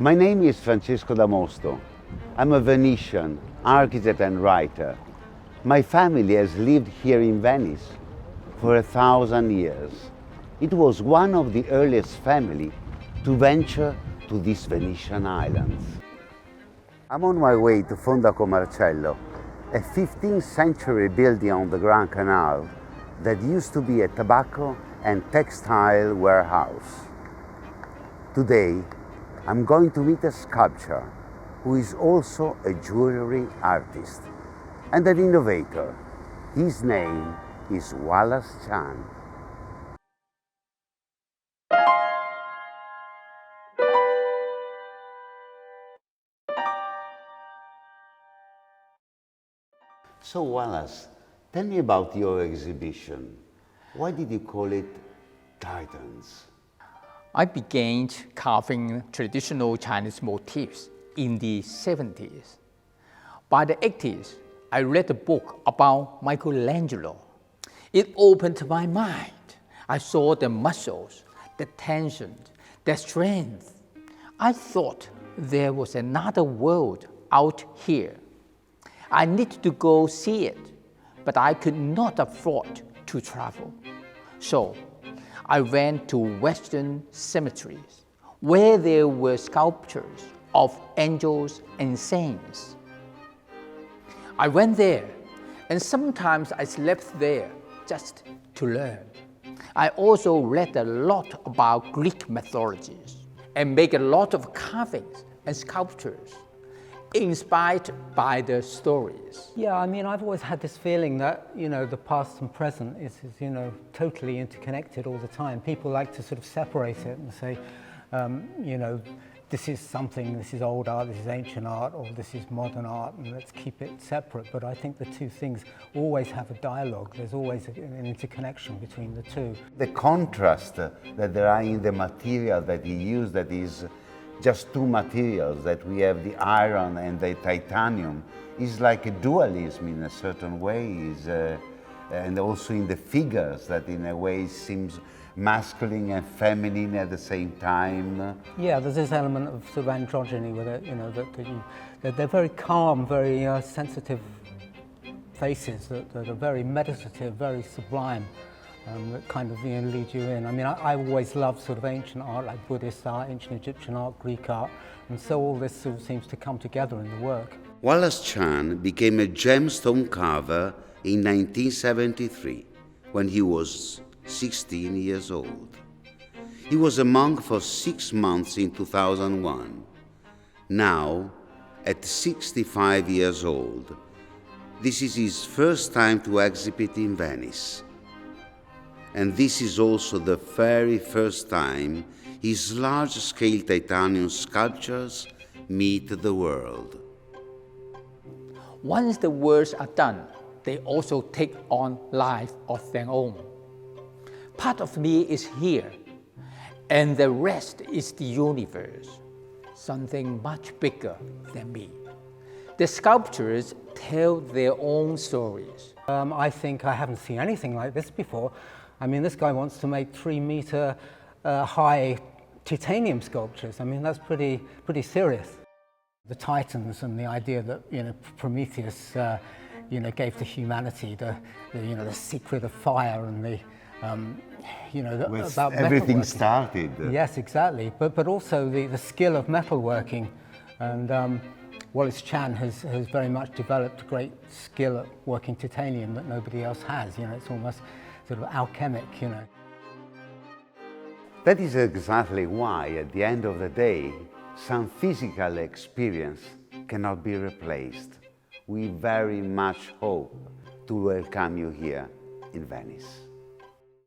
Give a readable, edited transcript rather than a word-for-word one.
My name is Francesco da Mosto. I'm a Venetian architect and writer. My family has lived here in Venice for 1,000 years. It was one of the earliest families to venture to these Venetian islands. I'm on my way to FONDACO Marcello, a 15th century building on the Grand Canal that used to be a tobacco and textile warehouse. Today, I'm going to meet a sculptor who is also a jewelry artist and an innovator. His name is Wallace Chan. So Wallace, tell me about your exhibition. Why did you call it TITANS? I began carving traditional Chinese motifs in the 70s. By the 80s, I read a book about Michelangelo. It opened my mind. I saw the muscles, the tension, the strength. I thought there was another world out here. I needed to go see it, but I could not afford to travel. So I went to Western cemeteries, where there were sculptures of angels and saints. I went there, and sometimes I slept there just to learn. I also read a lot about Greek mythologies and made a lot of carvings and sculptures, inspired by the stories. Yeah, I mean, I've always had this feeling that, the past and present is totally interconnected all the time. People like to sort of separate it and say, this is old art, this is ancient art, or this is modern art, and let's keep it separate. But I think the two things always have a dialogue. There's always an interconnection between the two. The contrast that there are in the material that you use, that is just two materials, that we have the iron and the titanium, is like a dualism in a certain way, and also in the figures that in a way seems masculine and feminine at the same time. Yeah, there's this element of sort of androgyny with it, that they're very calm, very sensitive faces that are very meditative, very sublime. That kind of lead you in. I mean, I always loved sort of ancient art, like Buddhist art, ancient Egyptian art, Greek art, and so all this sort of seems to come together in the work. Wallace Chan became a gemstone carver in 1973, when he was 16 years old. He was a monk for 6 months in 2001. Now, at 65 years old, this is his first time to exhibit in Venice. And this is also the very first time his large-scale titanium sculptures meet the world. Once the works are done, they also take on life of their own. Part of me is here, and the rest is the universe, something much bigger than me. The sculptures tell their own stories. I think I haven't seen anything like this before. I mean, this guy wants to make 3-meter high titanium sculptures. I mean, that's pretty serious. The Titans and the idea that Prometheus gave to humanity the secret of fire and the about everything started. Yes, exactly. But also the skill of metalworking, and Wallace Chan has very much developed a great skill at working titanium that nobody else has. It's almost sort of alchemic, That is exactly why, at the end of the day, some physical experience cannot be replaced. We very much hope to welcome you here in Venice.